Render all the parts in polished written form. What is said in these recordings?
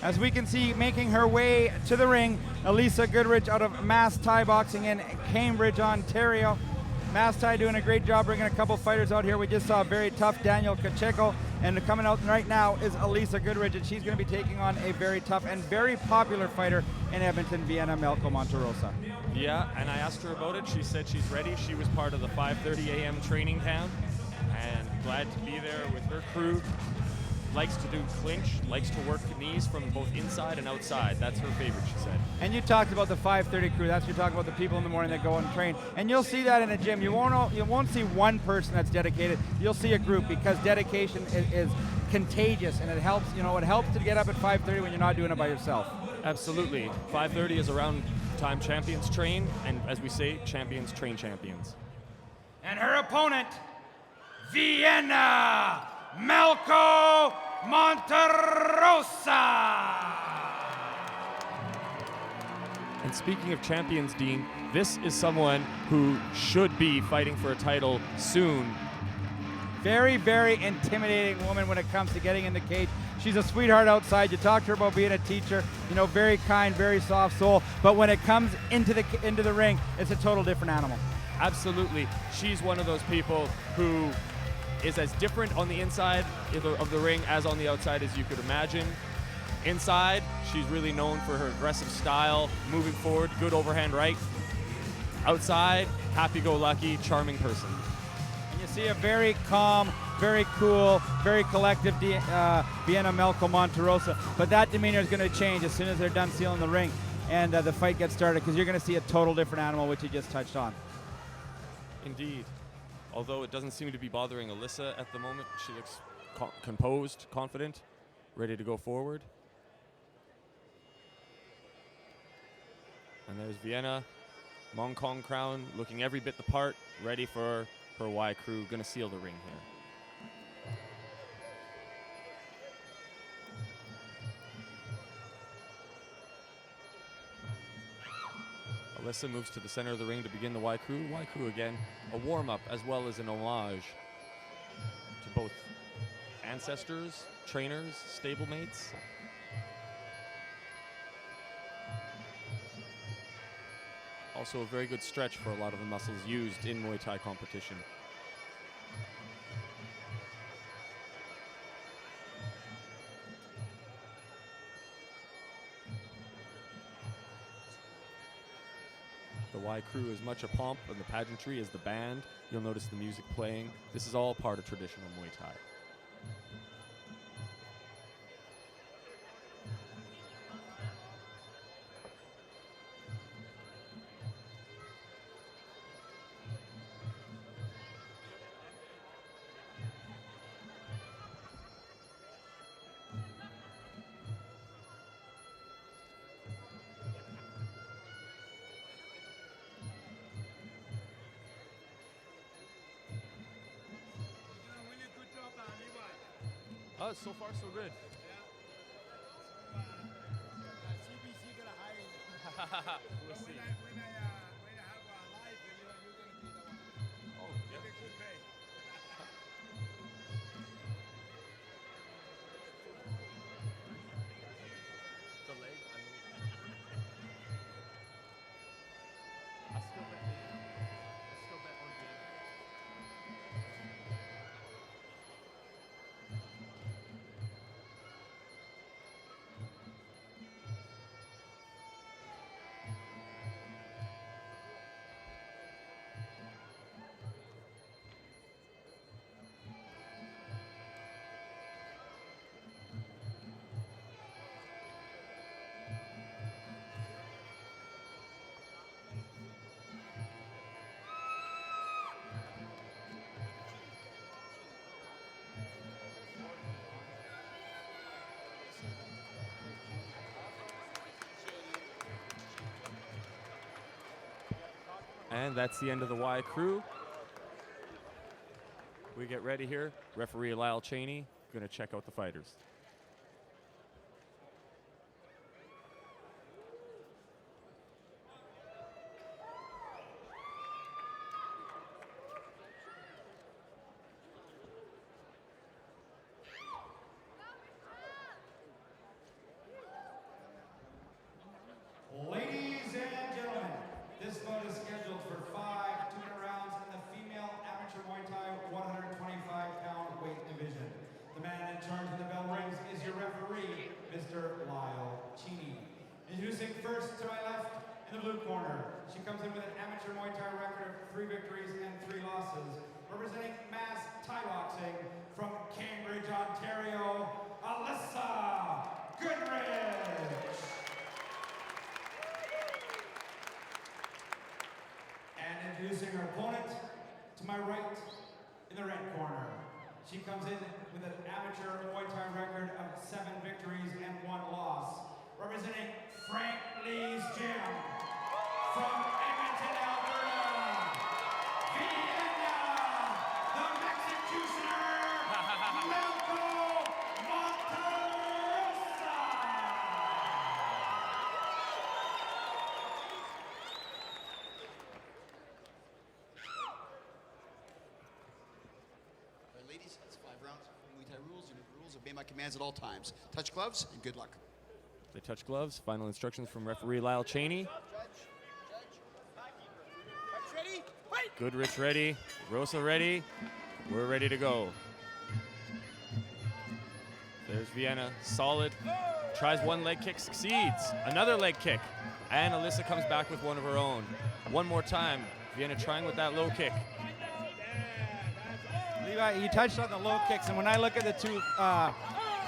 As we can see, making her way to the ring, Alyssa Goodridge out of Mass Thai Boxing in Cambridge, Ontario. Mass Thai doing a great job bringing a couple fighters out here. We just saw a very tough Daniel Kacheco, and coming out right now is Alyssa Goodridge, and she's going to be taking on a very tough and very popular fighter in Edmonton, Vienna, Malko-Monterossa. Yeah, and I asked her about it. She said she's ready. She was part of the 5:30 a.m. training camp, and glad to be there with her crew. Likes to do clinch, likes to work the knees from both inside and outside. That's her favorite, she said. And you talked about the 5:30 crew. That's what you're talking about, the people in the morning that go and train. And you'll see that in a gym. You won't see one person that's dedicated. You'll see a group, because dedication is contagious, and it helps. It helps to get up at 5:30 when you're not doing it by yourself. Absolutely. 5:30 is around time champions train, and as we say, champions train champions. And her opponent, Vienna, Malko-Monterossa. And speaking of champions, Dean, this is someone who should be fighting for a title soon. Very, very intimidating woman when it comes to getting in the cage. She's a sweetheart outside. You talk to her about being a teacher, very kind, very soft soul. But when it comes into the ring, it's a total different animal. Absolutely. She's one of those people who is as different on the inside of the ring as on the outside as you could imagine. Inside, she's really known for her aggressive style, moving forward, good overhand right. Outside, happy-go-lucky, charming person. And you see a very calm, very cool, very collective Vienna Malko-Monterossa. But that demeanor is going to change as soon as they're done sealing the ring and the fight gets started, because you're going to see a total different animal, which you just touched on. Indeed. Although it doesn't seem to be bothering Alyssa at the moment. She looks composed, confident, ready to go forward. And there's Vienna, Mong Kong crown, looking every bit the part, ready for her Y crew, gonna seal the ring here. Alyssa moves to the center of the ring to begin the Y crew. Y crew again, a warm-up as well as an homage to both ancestors, trainers, stablemates. Also a very good stretch for a lot of the muscles used in Muay Thai competition. The Y crew is much a pomp, and the pageantry is the band. You'll notice the music playing. This is all part of traditional Muay Thai. Oh, so far so good. We'll see. Oh, yeah. The leg, I still bet on Vienna. And that's the end of the Y crew. We get ready here. Referee Lyle Cheney going to check out the fighters. blue corner. She comes in with an amateur Muay Thai record of 3 victories and 3 losses. Representing Mass Thai Boxing from Cambridge, Ontario, Alyssa Goodridge. And introducing her opponent to my right in the red corner. She comes in with an amateur Muay Thai record of 7 victories and 1 loss. Representing Frank Lee's Gym from Edmonton, Alberta, Vienna, the Mexicutioner, Malko-Monterossa. Ladies, it's 5 rounds. Muay Thai rules. You know the rules. Obey my commands at all times. Touch gloves and good luck. They touch gloves. Final instructions from referee Lyle Cheney. Ready? Fight! Goodrich ready. Rosa ready. We're ready to go. There's Vienna. Solid. Tries one leg kick. Succeeds. Another leg kick. And Alyssa comes back with one of her own. One more time. Vienna trying with that low kick. Levi, you touched on the low kicks, and when I look at the two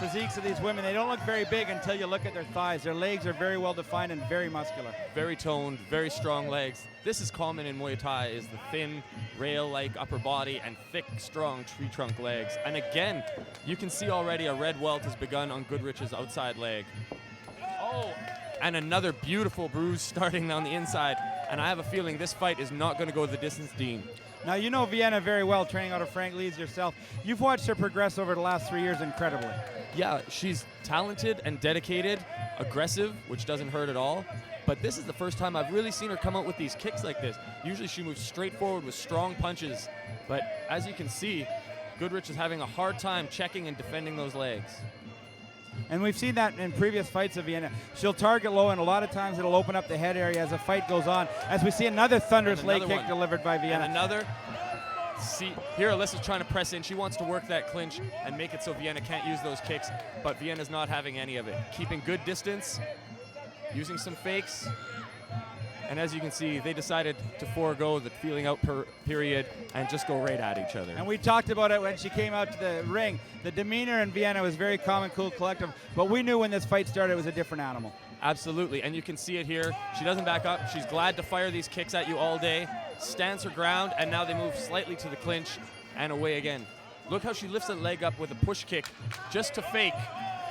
physiques of these women, they don't look very big until you look at their thighs. Their legs are very well defined and very muscular. Very toned, very strong legs. This is common in Muay Thai, is the thin, rail-like upper body and thick, strong tree trunk legs. And again, you can see already a red welt has begun on Goodrich's outside leg. Oh, and another beautiful bruise starting on the inside. And I have a feeling this fight is not going to go the distance, Dean. Now, you know Vienna very well, training out of Frank Lee's yourself. You've watched her progress over the last 3 years incredibly. Yeah, she's talented and dedicated, aggressive, which doesn't hurt at all. But this is the first time I've really seen her come out with these kicks like this. Usually she moves straight forward with strong punches. But as you can see, Goodrich is having a hard time checking and defending those legs. And we've seen that in previous fights of Vienna. She'll target low, and a lot of times it'll open up the head area as the fight goes on. As we see another thunderous leg kick delivered by Vienna. And another. See, here Alyssa's trying to press in. She wants to work that clinch and make it so Vienna can't use those kicks, but Vienna's not having any of it. Keeping good distance, using some fakes. And as you can see, they decided to forego the feeling out period and just go right at each other. And we talked about it when she came out to the ring. The demeanor in Vienna was very calm and cool, collective, but we knew when this fight started it was a different animal. Absolutely, and you can see it here. She doesn't back up. She's glad to fire these kicks at you all day, stands her ground, and now they move slightly to the clinch and away again. Look how she lifts that leg up with a push kick just to fake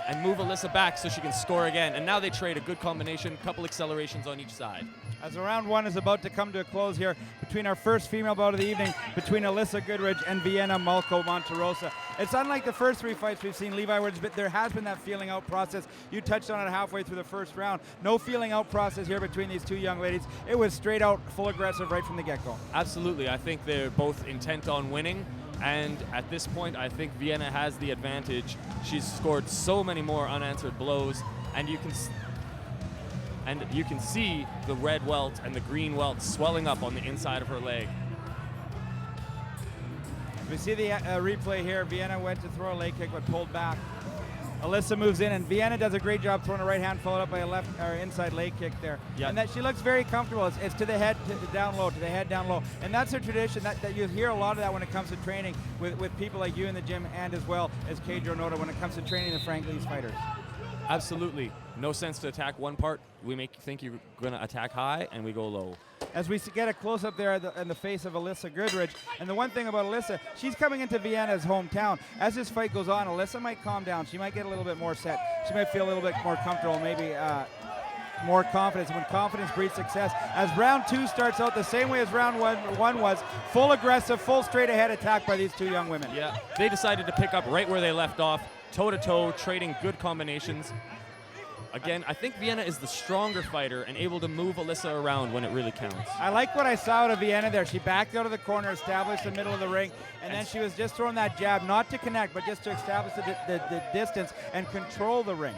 and move Alyssa back so she can score again. And now they trade a good combination, couple accelerations on each side. As round one is about to come to a close here between our first female bout of the evening between Alyssa Goodridge and Vienna Malko-Monterossa. It's unlike the first 3 fights we've seen, Levi, where there has been that feeling out process. You touched on it halfway through the first round. No feeling out process here between these two young ladies. It was straight out, full aggressive right from the get-go. Absolutely. I think they're both intent on winning. And at this point, I think Vienna has the advantage. She's scored so many more unanswered blows, and you can see the red welt and the green welt swelling up on the inside of her leg. We see the replay here. Vienna went to throw a leg kick but pulled back. Alyssa moves in, and Vienna does a great job throwing a right hand followed up by a left or inside leg kick there. Yep. And that she looks very comfortable. It's to the head, down low, to the head, down low. And that's her tradition. That you hear a lot of that when it comes to training with people like you in the gym, and as well as Pedro Noda when it comes to training the Frank Lee's fighters. Absolutely. No sense to attack one part. We make you think you're going to attack high, and we go low. As we get a close-up there in the face of Alyssa Goodridge. And the one thing about Alyssa, she's coming into Vienna's hometown. As this fight goes on, Alyssa might calm down. She might get a little bit more set. She might feel a little bit more comfortable, maybe more confidence. When confidence breeds success. As round 2 starts out the same way as round one was, full aggressive, full straight-ahead attack by these two young women. Yeah, they decided to pick up right where they left off, toe-to-toe, trading good combinations. Again, I think Vienna is the stronger fighter and able to move Alyssa around when it really counts. I like what I saw out of Vienna there. She backed out of the corner, established the middle of the ring, and then she was just throwing that jab, not to connect, but just to establish the distance and control the ring.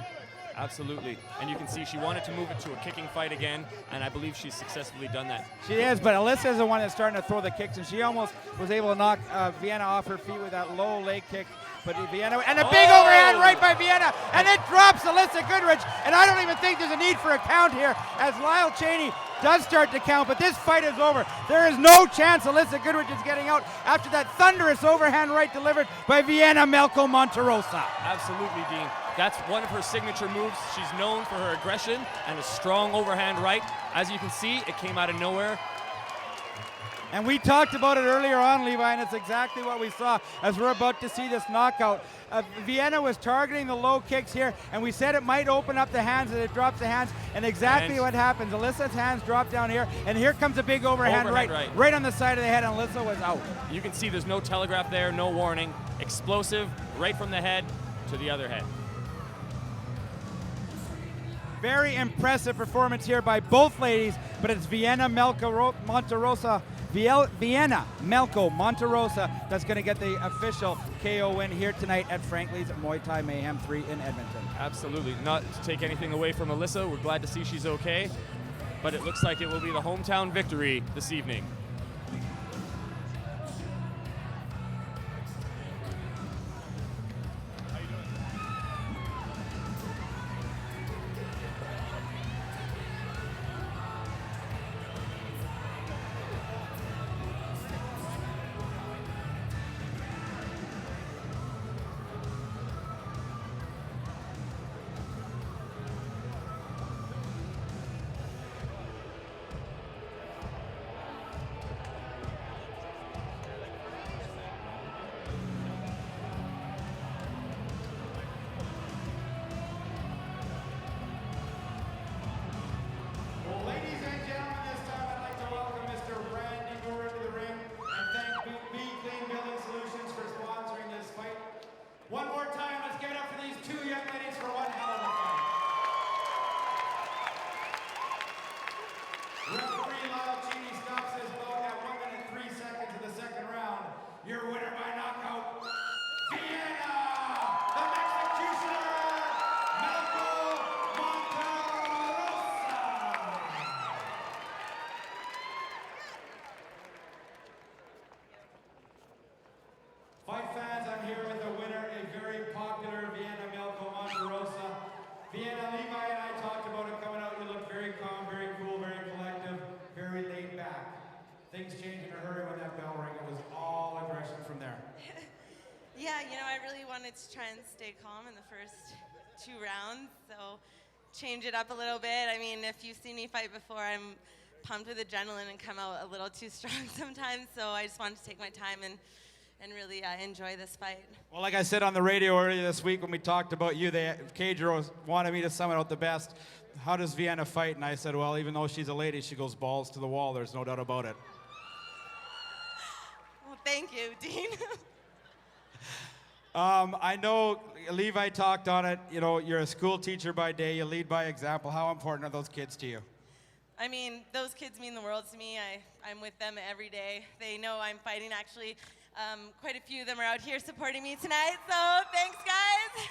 Absolutely. And you can see she wanted to move it to a kicking fight again, and I believe she's successfully done that. She is, but Alyssa is the one that's starting to throw the kicks, and she almost was able to knock Vienna off her feet with that low leg kick. But Vienna, and a big overhand right by Vienna, and it drops Alyssa Goodridge, and I don't even think there's a need for a count here, as Lyle Cheney does start to count, but this fight is over. There is no chance Alyssa Goodridge is getting out after that thunderous overhand right delivered by Vienna Malko-Monterossa. Absolutely, Dean. That's one of her signature moves. She's known for her aggression and a strong overhand right. As you can see, it came out of nowhere. And we talked about it earlier on, Levi, and it's exactly what we saw as we're about to see this knockout. Vienna was targeting the low kicks here, and we said it might open up the hands, and it drops the hands, and exactly what happens. Alyssa's hands drop down here, and here comes a big overhand right on the side of the head, and Alyssa was out. You can see there's no telegraph there, no warning. Explosive, right from the head to the other head. Very impressive performance here by both ladies, but it's Vienna Malko-Monterossa that's going to get the official KO win here tonight at Franklin's Muay Thai Mayhem 3 in Edmonton. Absolutely. Not to take anything away from Alyssa. We're glad to see she's okay, but it looks like it will be the hometown victory this evening. One more time, let's give it up for these two young ladies for one hell of a fight. Referee Lyle Cheney stops his bout at 1 minute 3 seconds of the second round. Your winner by knockout, Vienna, the Executioner, Malko-Monterossa. Fight fans, I'm here with the winner, a very popular Vienna Malko-Monterossa. Vienna, Levi and I talked about it coming out. You look very calm, very cool, very collective, very laid back. Things changed in a hurry when that bell rang. It was all aggression from there. Yeah, you know, I really wanted to try and stay calm in the first 2 rounds, so change it up a little bit. I mean, if you've seen me fight before, I'm pumped with adrenaline and come out a little too strong sometimes, so I just wanted to take my time and really enjoy this fight. Well, like I said on the radio earlier this week when we talked about you, Cadro wanted me to sum it out the best. How does Vienna fight? And I said, well, even though she's a lady, she goes balls to the wall. There's no doubt about it. Well, thank you, Dean. I know Levi talked on it. You know, you're a school teacher by day. You lead by example. How important are those kids to you? I mean, those kids mean the world to me. I'm with them every day. They know I'm fighting, actually. Quite a few of them are out here supporting me tonight, so thanks, guys.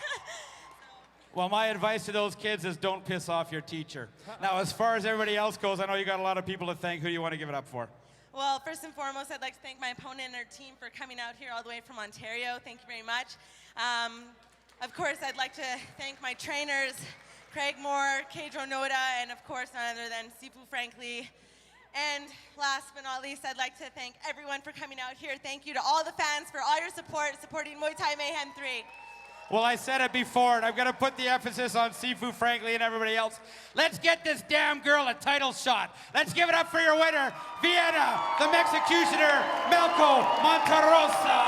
Well, my advice to those kids is don't piss off your teacher. Now, as far as everybody else goes, I know you got a lot of people to thank. Who do you want to give it up for? Well, first and foremost, I'd like to thank my opponent and her team for coming out here all the way from Ontario. Thank you very much. Of course, I'd like to thank my trainers, Craig Moore, Cadro Noda, and of course, none other than Sifu Frankly. And last but not least, I'd like to thank everyone for coming out here. Thank you to all the fans for all your support, supporting Muay Thai Mayhem 3. Well, I said it before, and I'm going to put the emphasis on Sifu Frankly and everybody else. Let's get this damn girl a title shot. Let's give it up for your winner, Vienna, the Executioner, Malko-Monterossa.